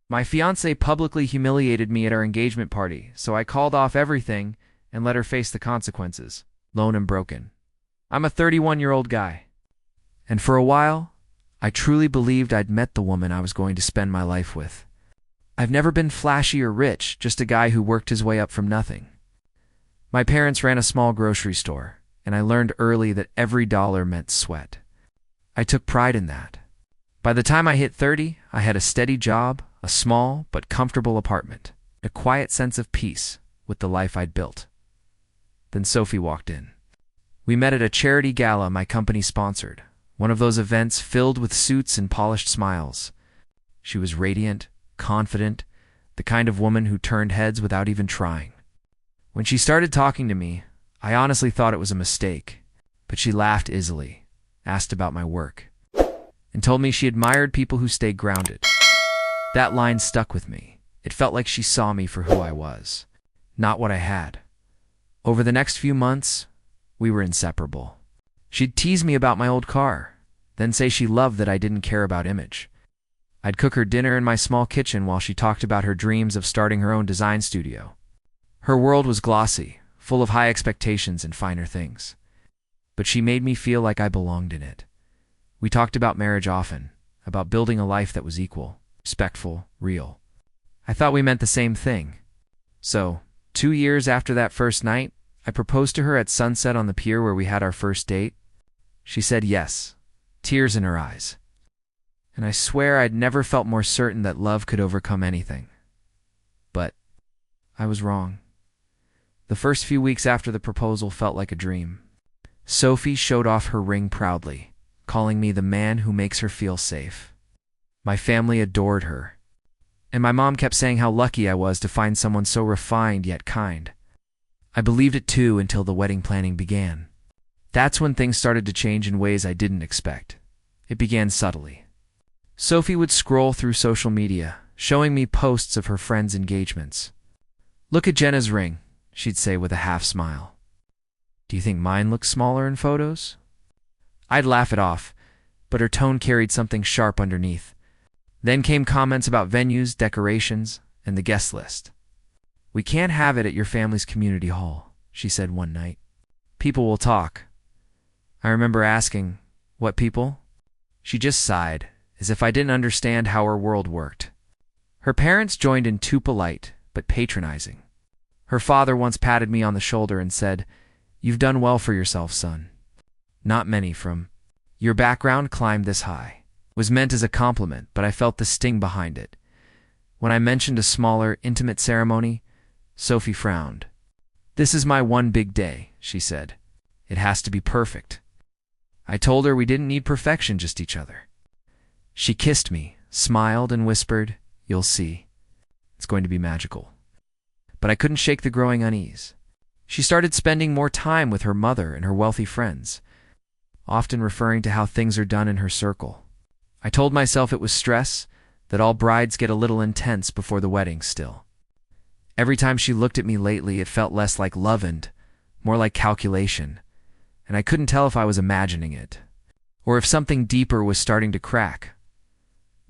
My fiancée publicly humiliated me at our engagement party, so I called off everything and let her face the consequences, lone and broken. I'm a 31-year-old guy. And for a while, I truly believed I'd met the woman I was going to spend my life with. I've never been flashy or rich, just a guy who worked his way up from nothing. My parents ran a small grocery store, and I learned early that every dollar meant sweat. I took pride in that. By the time I hit 30, I had a steady job, a small but comfortable apartment, a quiet sense of peace with the life I'd built. Then Sophie walked in. We met at a charity gala my company sponsored, one of those events filled with suits and polished smiles. She was radiant, confident, the kind of woman who turned heads without even trying. When she started talking to me, I honestly thought it was a mistake, but she laughed easily, asked about my work, and told me she admired people who stay grounded. That line stuck with me. It felt like she saw me for who I was, not what I had. Over the next few months, we were inseparable. She'd tease me about my old car, then say she loved that I didn't care about image. I'd cook her dinner in my small kitchen while she talked about her dreams of starting her own design studio. Her world was glossy, full of high expectations and finer things. But she made me feel like I belonged in it. We talked about marriage often, about building a life that was equal, respectful, real. I thought we meant the same thing. So, 2 years after that first night, I proposed to her at sunset on the pier where we had our first date. She said yes, tears in her eyes. And I swear I'd never felt more certain that love could overcome anything. But I was wrong. The first few weeks after the proposal felt like a dream. Sophie showed off her ring proudly, calling me the man who makes her feel safe. My family adored her, and my mom kept saying how lucky I was to find someone so refined yet kind. I believed it too until the wedding planning began. That's when things started to change in ways I didn't expect. It began subtly. Sophie would scroll through social media, showing me posts of her friends' engagements. "Look at Jenna's ring," she'd say with a half smile. "Do you think mine looks smaller in photos?" I'd laugh it off, but her tone carried something sharp underneath. Then came comments about venues, decorations, and the guest list. "We can't have it at your family's community hall," she said one night. "People will talk." I remember asking, "What people?" She just sighed, as if I didn't understand how her world worked. Her parents joined in too polite, but patronizing. Her father once patted me on the shoulder and said, "You've done well for yourself, son." Not many from your background climbed this high. It was meant as a compliment, but I felt the sting behind it. When I mentioned a smaller, intimate ceremony, Sophie frowned. "This is my one big day," she said. "It has to be perfect." I told her we didn't need perfection, just each other. She kissed me, smiled, and whispered, "You'll see. It's going to be magical." But I couldn't shake the growing unease. She started spending more time with her mother and her wealthy friends, often referring to how things are done in her circle. I told myself it was stress, that all brides get a little intense before the wedding still. Every time she looked at me lately, it felt less like love and more like calculation, and I couldn't tell if I was imagining it, or if something deeper was starting to crack.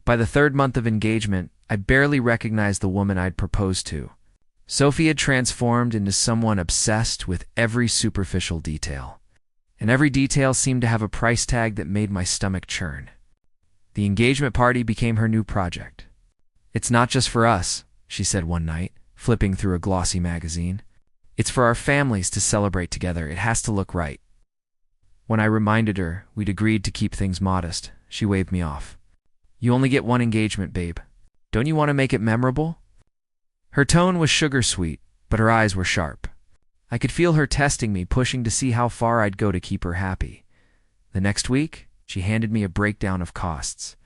By the 3rd month of engagement, I barely recognized the woman I'd proposed to. Sophie had transformed into someone obsessed with every superficial detail, and every detail seemed to have a price tag that made my stomach churn. The engagement party became her new project. "It's not just for us," she said one night, flipping through a glossy magazine. "It's for our families to celebrate together. It has to look right." When I reminded her we'd agreed to keep things modest, she waved me off. "You only get one engagement, babe. Don't you want to make it memorable?" Her tone was sugar-sweet, but her eyes were sharp. I could feel her testing me, pushing to see how far I'd go to keep her happy. The next week, she handed me a breakdown of costs.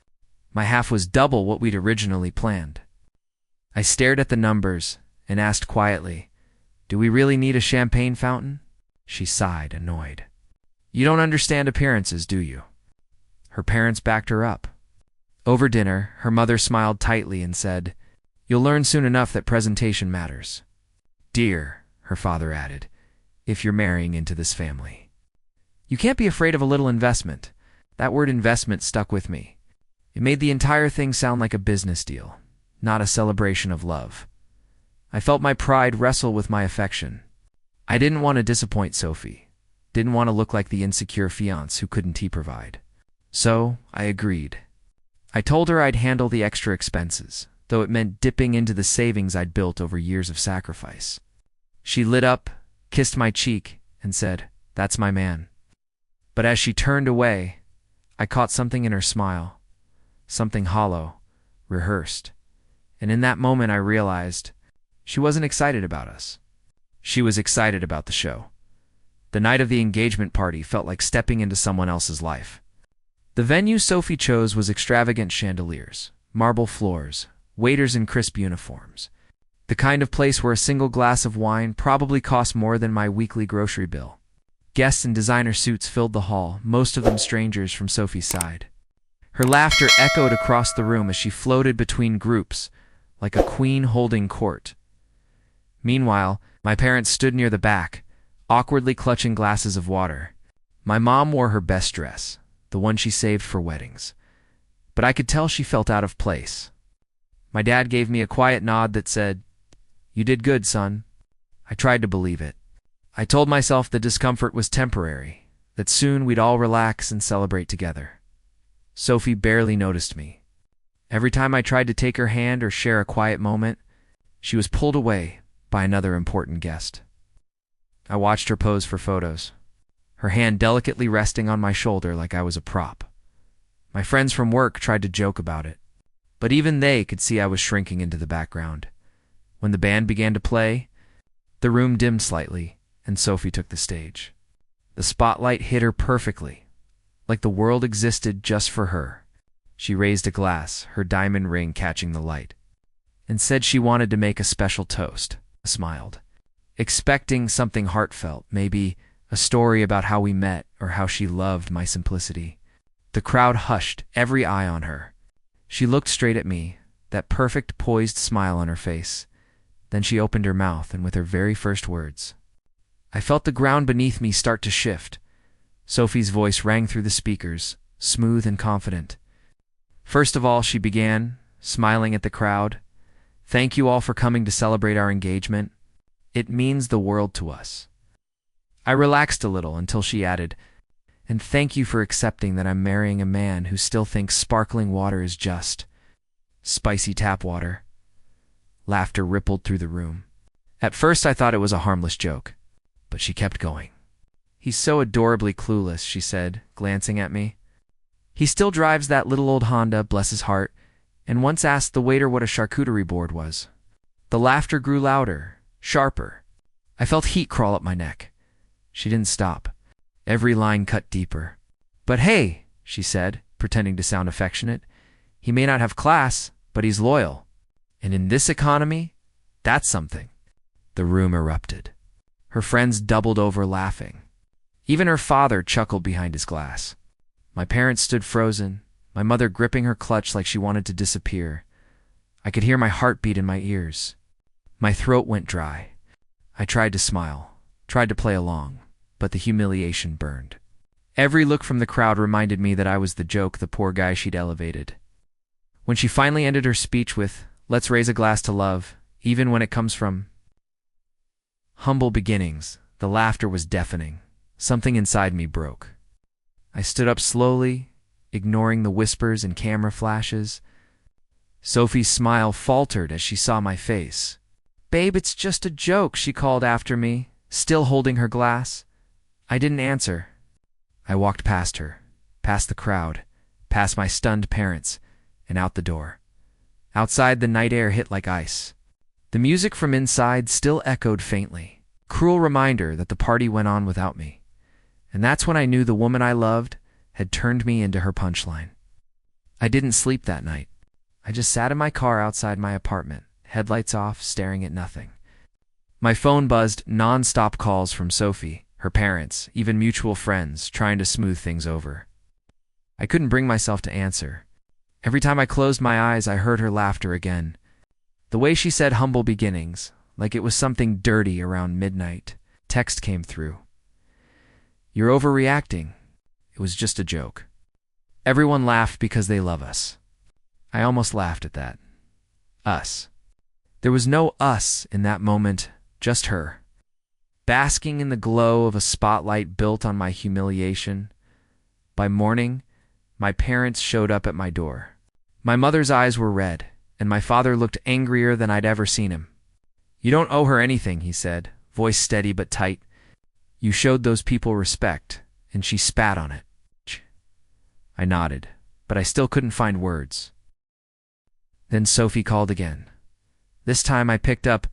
My half was double what we'd originally planned. I stared at the numbers and asked quietly, "Do we really need a champagne fountain?" She sighed, annoyed. "You don't understand appearances, do you?" Her parents backed her up. Over dinner, her mother smiled tightly and said, "You'll learn soon enough that presentation matters." "Dear," her father added, "if you're marrying into this family, you can't be afraid of a little investment." That word investment stuck with me. It made the entire thing sound like a business deal. not a celebration of love. I felt my pride wrestle with my affection. I didn't want to disappoint Sophie. Didn't want to look like the insecure fiancé who couldn't provide. So, I agreed. I told her I'd handle the extra expenses, though it meant dipping into the savings I'd built over years of sacrifice. She lit up, kissed my cheek, and said, "That's my man." But as she turned away, I caught something in her smile, something hollow, rehearsed. And in that moment I realized she wasn't excited about us. She was excited about the show. The night of the engagement party felt like stepping into someone else's life. The venue Sophie chose was extravagant chandeliers, marble floors, waiters in crisp uniforms. The kind of place where a single glass of wine probably cost more than my weekly grocery bill. Guests in designer suits filled the hall, most of them strangers from Sophie's side. Her laughter echoed across the room as she floated between groups, like a queen holding court. Meanwhile, my parents stood near the back, awkwardly clutching glasses of water. My mom wore her best dress, the one she saved for weddings. But I could tell she felt out of place. My dad gave me a quiet nod that said, "You did good, son." I tried to believe it. I told myself the discomfort was temporary, that soon we'd all relax and celebrate together. Sophie barely noticed me. Every time I tried to take her hand or share a quiet moment, she was pulled away by another important guest. I watched her pose for photos, her hand delicately resting on my shoulder like I was a prop. My friends from work tried to joke about it, but even they could see I was shrinking into the background. When the band began to play, the room dimmed slightly, and Sophie took the stage. The spotlight hit her perfectly, like the world existed just for her. She raised a glass, her diamond ring catching the light, and said she wanted to make a special toast. I smiled, expecting something heartfelt, maybe a story about how we met or how she loved my simplicity. The crowd hushed, every eye on her. She looked straight at me, that perfect poised smile on her face. Then she opened her mouth, and with her very first words, I felt the ground beneath me start to shift. Sophie's voice rang through the speakers, smooth and confident. First of all, she began, smiling at the crowd. "Thank you all for coming to celebrate our engagement. It means the world to us." I relaxed a little until she added, "And thank you for accepting that I'm marrying a man who still thinks sparkling water is just spicy tap water." Laughter rippled through the room. At first I thought it was a harmless joke, but she kept going. "He's so adorably clueless," she said, glancing at me. "He still drives that little old Honda, bless his heart, and once asked the waiter what a charcuterie board was." The laughter grew louder, sharper. I felt heat crawl up my neck. She didn't stop. Every line cut deeper. "But hey," she said, pretending to sound affectionate, "he may not have class, but he's loyal. And in this economy, that's something." The room erupted. Her friends doubled over laughing. Even her father chuckled behind his glass. My parents stood frozen, my mother gripping her clutch like she wanted to disappear. I could hear my heartbeat in my ears. My throat went dry. I tried to smile, tried to play along, but the humiliation burned. Every look from the crowd reminded me that I was the joke, the poor guy she'd elevated. When she finally ended her speech with, "Let's raise a glass to love, even when it comes from humble beginnings," the laughter was deafening. Something inside me broke. I stood up slowly, ignoring the whispers and camera flashes. Sophie's smile faltered as she saw my face. "Babe, it's just a joke," she called after me, still holding her glass. I didn't answer. I walked past her, past the crowd, past my stunned parents, and out the door. Outside, the night air hit like ice. The music from inside still echoed faintly, cruel reminder that the party went on without me. And that's when I knew the woman I loved had turned me into her punchline. I didn't sleep that night. I just sat in my car outside my apartment, headlights off, staring at nothing. My phone buzzed, non-stop calls from Sophie, her parents, even mutual friends, trying to smooth things over. I couldn't bring myself to answer. Every time I closed my eyes, I heard her laughter again. The way she said humble beginnings, like it was something dirty around midnight. Text came through. "You're overreacting. It was just a joke. Everyone laughed because they love us." I almost laughed at that. Us. There was no us in that moment, just her. Basking in the glow of a spotlight built on my humiliation. By morning, my parents showed up at my door. My mother's eyes were red, and my father looked angrier than I'd ever seen him. "You don't owe her anything," he said, voice steady but tight. "You showed those people respect," and she spat on it. I nodded, but I still couldn't find words. Then Sophie called again. This time I picked up.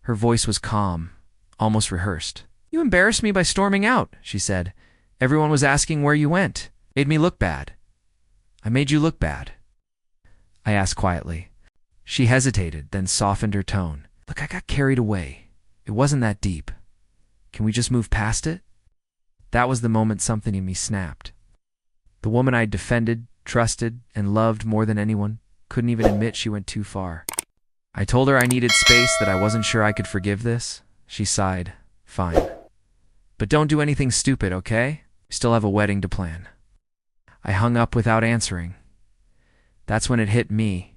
Her voice was calm, almost rehearsed. "You embarrassed me by storming out," she said. "Everyone was asking where you went. Made me look bad." "I made you look bad?" I asked quietly. She hesitated, then softened her tone. "Look, I got carried away. It wasn't that deep. Can we just move past it?" That was the moment something in me snapped. The woman I'd defended, trusted, and loved more than anyone couldn't even admit she went too far. I told her I needed space, that I wasn't sure I could forgive this. She sighed. "Fine. But don't do anything stupid, okay? We still have a wedding to plan." I hung up without answering. That's when it hit me.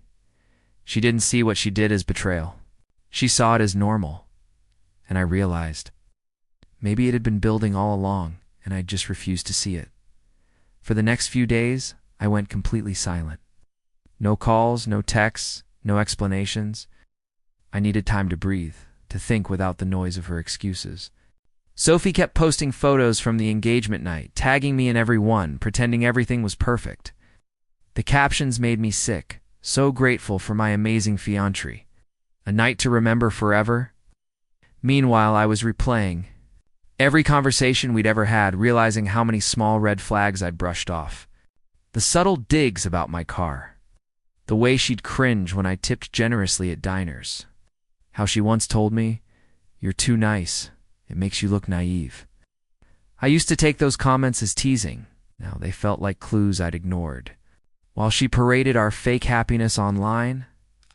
She didn't see what she did as betrayal. She saw it as normal. And I realized maybe it had been building all along, and I just refused to see it. For the next few days, I went completely silent. No calls, no texts, no explanations. I needed time to breathe, to think without the noise of her excuses. Sophie kept posting photos from the engagement night, tagging me in every one, pretending everything was perfect. The captions made me sick, so grateful for my amazing fiancé. A night to remember forever. Meanwhile, I was replaying every conversation we'd ever had, realizing how many small red flags I'd brushed off. The subtle digs about my car. The way she'd cringe when I tipped generously at diners. How she once told me, "You're too nice. It makes you look naive." I used to take those comments as teasing. Now they felt like clues I'd ignored. While she paraded our fake happiness online,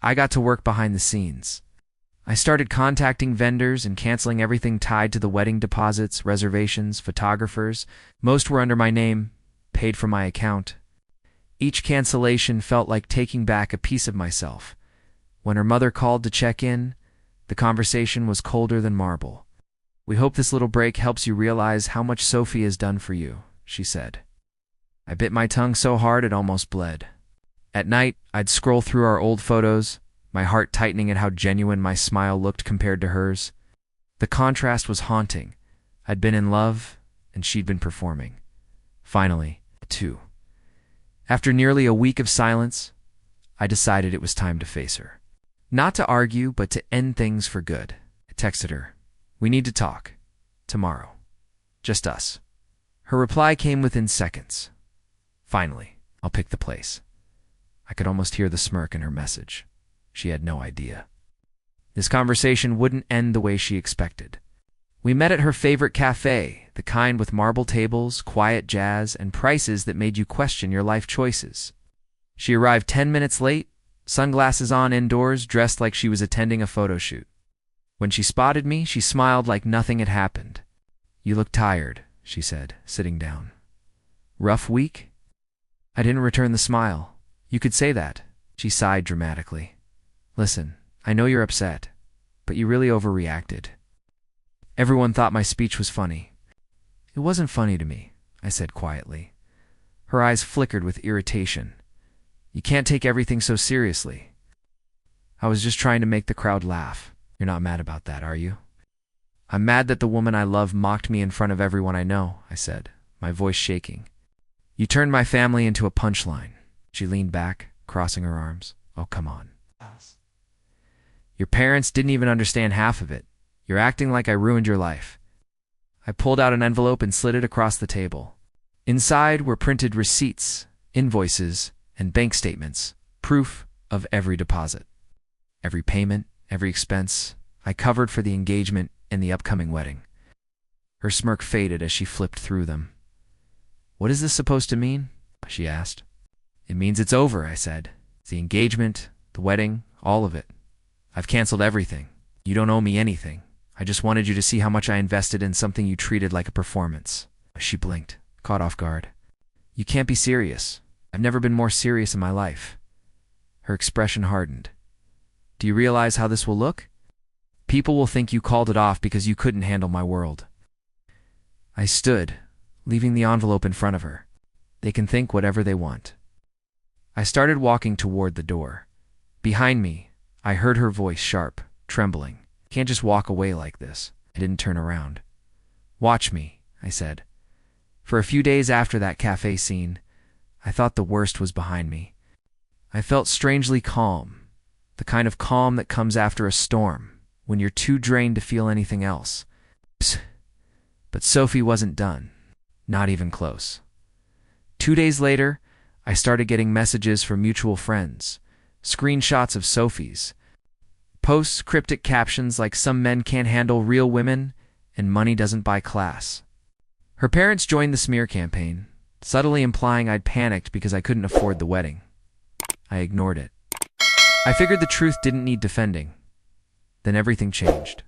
I got to work behind the scenes. I started contacting vendors and canceling everything tied to the wedding deposits, reservations, photographers. Most were under my name, paid from my account. Each cancellation felt like taking back a piece of myself. When her mother called to check in, the conversation was colder than marble. "We hope this little break helps you realize how much Sophie has done for you," she said. I bit my tongue so hard it almost bled. At night, I'd scroll through our old photos, my heart tightening at how genuine my smile looked compared to hers. The contrast was haunting. I'd been in love, and she'd been performing. Finally, too. After nearly a week of silence, I decided it was time to face her. Not to argue, but to end things for good. I texted her, "We need to talk. Tomorrow. Just us." Her reply came within seconds. "Finally, I'll pick the place." I could almost hear the smirk in her message. She had no idea. This conversation wouldn't end the way she expected. We met at her favorite cafe, the kind with marble tables, quiet jazz, and prices that made you question your life choices. She arrived 10 minutes late, sunglasses on indoors, dressed like she was attending a photo shoot. When she spotted me, she smiled like nothing had happened. "You look tired," she said, sitting down. "Rough week?" I didn't return the smile. "You could say that." She sighed dramatically. "Listen, I know you're upset, but you really overreacted." Everyone thought my speech was funny. "It wasn't funny to me," I said quietly. Her eyes flickered with irritation. "You can't take everything so seriously." "I was just trying to make the crowd laugh. You're not mad about that, are you?" "I'm mad that the woman I love mocked me in front of everyone I know," I said, my voice shaking. "You turned my family into a punchline." She leaned back, crossing her arms. "Oh, come on. Your parents didn't even understand half of it. You're acting like I ruined your life." I pulled out an envelope and slid it across the table. Inside were printed receipts, invoices, and bank statements, proof of every deposit. Every payment, every expense, I covered for the engagement and the upcoming wedding. Her smirk faded as she flipped through them. "What is this supposed to mean?" she asked. "It means it's over," I said. "The engagement, the wedding, all of it. I've canceled everything. You don't owe me anything. I just wanted you to see how much I invested in something you treated like a performance." She blinked, caught off guard. "You can't be serious. I've never been more serious in my life." Her expression hardened. Do you realize how this will look? People will think you called it off because you couldn't handle my world. I stood, leaving the envelope in front of her. They can think whatever they want. I started walking toward the door. Behind me, I heard her voice sharp, trembling. Can't just walk away like this. I didn't turn around. Watch me, I said. For a few days after that cafe scene, I thought the worst was behind me. I felt strangely calm, the kind of calm that comes after a storm, when you're too drained to feel anything else. But Sophie wasn't done. Not even close. 2 days later, I started getting messages from mutual friends, screenshots of Sophie's, posts, cryptic captions like "some men can't handle real women" and "money doesn't buy class." Her parents joined the smear campaign, subtly implying I'd panicked because I couldn't afford the wedding. I ignored it. I figured the truth didn't need defending. Then everything changed.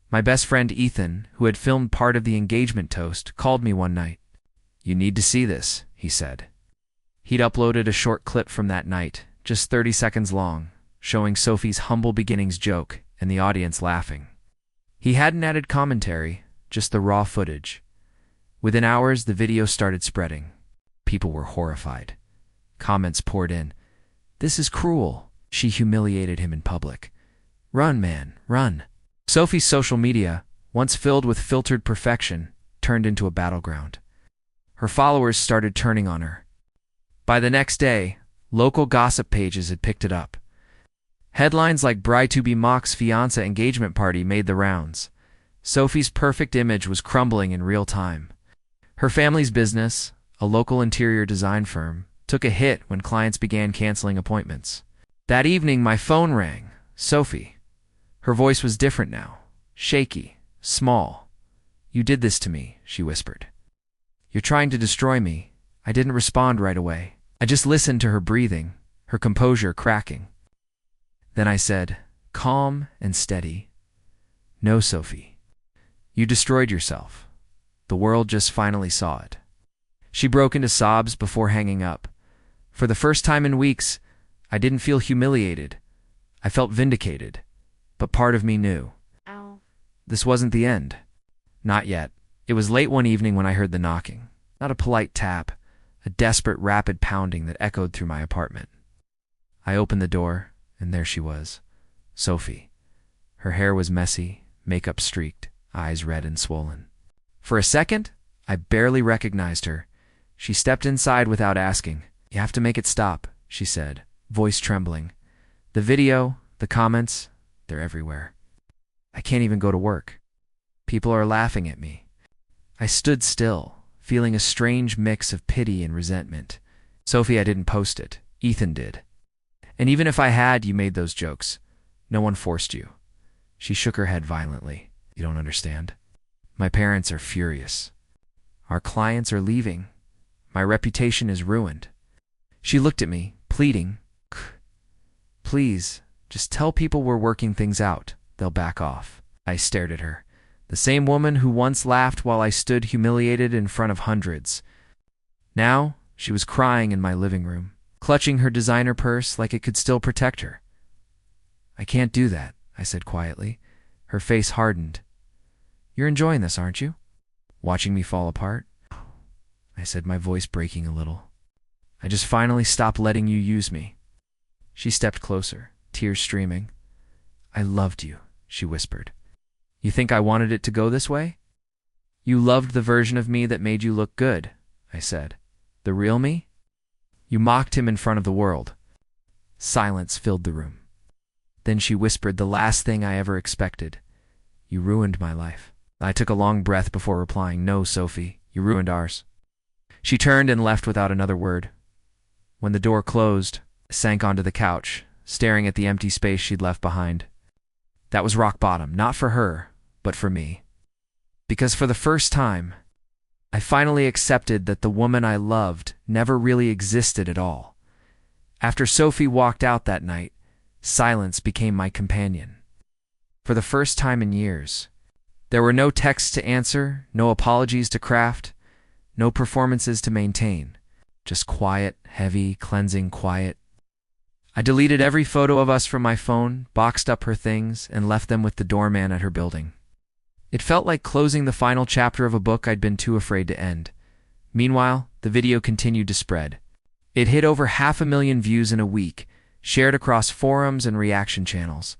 My best friend Ethan, who had filmed part of the engagement toast, called me one night. "You need to see this," he said. He'd uploaded a short clip from that night, just 30 seconds long, showing Sophie's humble beginnings joke and the audience laughing. He hadn't added commentary, just the raw footage. Within hours, the video started spreading. People were horrified. Comments poured in. "This is cruel. She humiliated him in public. Run, man, run." Sophie's social media, once filled with filtered perfection, turned into a battleground. Her followers started turning on her. By the next day, local gossip pages had picked it up. Headlines like "Bride-to-be mocks fiancé engagement party" made the rounds. Sophie's perfect image was crumbling in real time. Her family's business, a local interior design firm, took a hit when clients began canceling appointments. That evening, my phone rang. Sophie. Her voice was different now. Shaky. Small. "You did this to me," she whispered. "You're trying to destroy me." I didn't respond right away. I just listened to her breathing, her composure cracking. Then I said, calm and steady, "No, Sophie. You destroyed yourself. The world just finally saw it." She broke into sobs before hanging up. For the first time in weeks, I didn't feel humiliated. I felt vindicated. But part of me knew. Ow. This wasn't the end. Not yet. It was late one evening when I heard the knocking. Not a polite tap, a desperate, rapid pounding that echoed through my apartment. I opened the door, and there she was, Sophie. Her hair was messy, makeup streaked, eyes red and swollen. For a second, I barely recognized her. She stepped inside without asking. "You have to make it stop," she said, voice trembling. "The video, the comments, they're everywhere. I can't even go to work. People are laughing at me." I stood still, feeling a strange mix of pity and resentment. "Sophie, I didn't post it. Ethan did. And even if I had, you made those jokes. No one forced you." She shook her head violently. "You don't understand. My parents are furious. Our clients are leaving. My reputation is ruined." She looked at me, pleading. "Please, just tell people we're working things out. They'll back off." I stared at her. The same woman who once laughed while I stood humiliated in front of hundreds. Now, she was crying in my living room, clutching her designer purse like it could still protect her. "I can't do that," I said quietly. Her face hardened. "You're enjoying this, aren't you? Watching me fall apart?" I said, my voice breaking a little. "I just finally stopped letting you use me." She stepped closer, tears streaming. "I loved you," she whispered. "You think I wanted it to go this way?" "You loved the version of me that made you look good," I said. "The real me? You mocked him in front of the world." Silence filled the room. Then she whispered the last thing I ever expected. "You ruined my life." I took a long breath before replying, "No, Sophie, you ruined ours." She turned and left without another word. When the door closed, I sank onto the couch, staring at the empty space she'd left behind. That was rock bottom, not for her, but for me. Because for the first time, I finally accepted that the woman I loved never really existed at all. After Sophie walked out that night, silence became my companion. For the first time in years, there were no texts to answer, no apologies to craft, no performances to maintain. Just quiet, heavy, cleansing quiet. I deleted every photo of us from my phone, boxed up her things, and left them with the doorman at her building. It felt like closing the final chapter of a book I'd been too afraid to end. Meanwhile, the video continued to spread. It hit over 500,000 views in a week, shared across forums and reaction channels.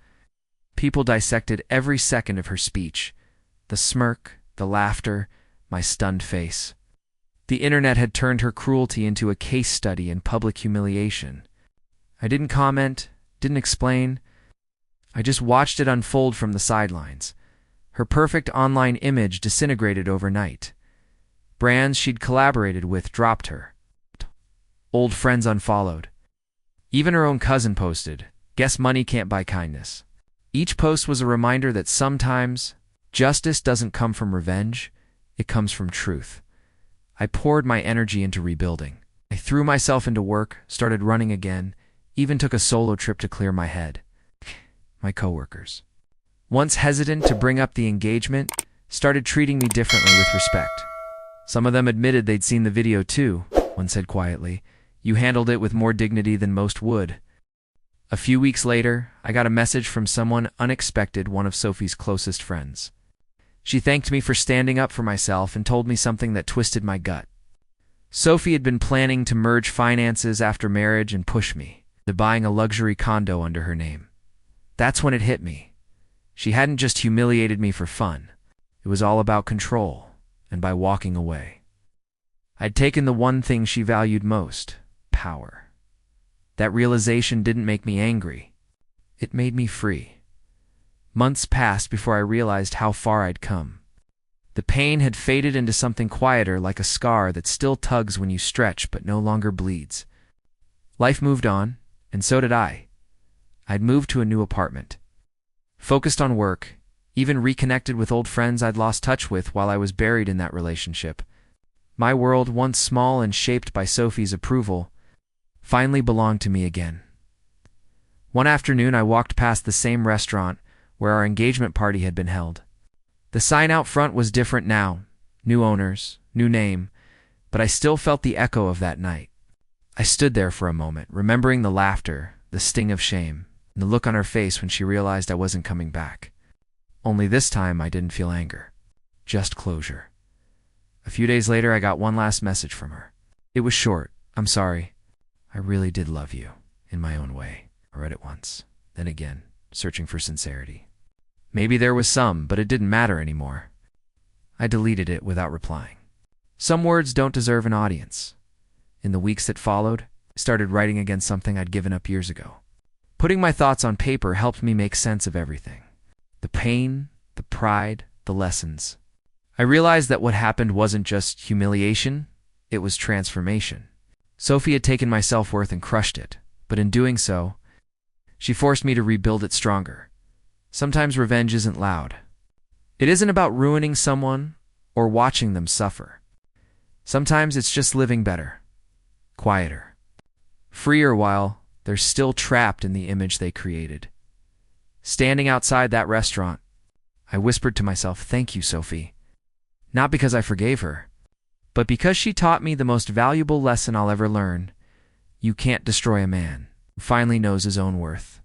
People dissected every second of her speech. The smirk, the laughter, my stunned face. The internet had turned her cruelty into a case study in public humiliation. I didn't comment, didn't explain. I just watched it unfold from the sidelines. Her perfect online image disintegrated overnight. Brands she'd collaborated with dropped her. Old friends unfollowed. Even her own cousin posted, "Guess money can't buy kindness." Each post was a reminder that sometimes justice doesn't come from revenge, it comes from truth. I poured my energy into rebuilding. I threw myself into work, started running again, even took a solo trip to clear my head. My coworkers, once hesitant to bring up the engagement, started treating me differently with respect. Some of them admitted they'd seen the video too. One said quietly, "You handled it with more dignity than most would." A few weeks later, I got a message from someone unexpected, one of Sophie's closest friends. She thanked me for standing up for myself and told me something that twisted my gut. Sophie had been planning to merge finances after marriage and push me to buying a luxury condo under her name. That's when it hit me. She hadn't just humiliated me for fun. It was all about control, and by walking away, I'd taken the one thing she valued most, power. That realization didn't make me angry. It made me free. Months passed before I realized how far I'd come. The pain had faded into something quieter, like a scar that still tugs when you stretch but no longer bleeds. Life moved on, and so did I. I'd moved to a new apartment. Focused on work, even reconnected with old friends I'd lost touch with while I was buried in that relationship. My world, once small and shaped by Sophie's approval, finally belonged to me again. One afternoon, I walked past the same restaurant where our engagement party had been held. The sign out front was different now, new owners, new name, but I still felt the echo of that night. I stood there for a moment, remembering the laughter, the sting of shame, and the look on her face when she realized I wasn't coming back. Only this time I didn't feel anger, just closure. A few days later, I got one last message from her. It was short. "I'm sorry. I really did love you, in my own way." I read it once, then again, searching for sincerity. Maybe there was some, but it didn't matter anymore. I deleted it without replying. Some words don't deserve an audience. In the weeks that followed, I started writing again something I'd given up years ago. Putting my thoughts on paper helped me make sense of everything. The pain, the pride, the lessons. I realized that what happened wasn't just humiliation, it was transformation. Sophie had taken my self-worth and crushed it, but in doing so, she forced me to rebuild it stronger. Sometimes revenge isn't loud. It isn't about ruining someone or watching them suffer. Sometimes it's just living better, quieter, freer while they're still trapped in the image they created. Standing outside that restaurant, I whispered to myself, "Thank you, Sophie." Not because I forgave her, but because she taught me the most valuable lesson I'll ever learn. You can't destroy a man who finally knows his own worth.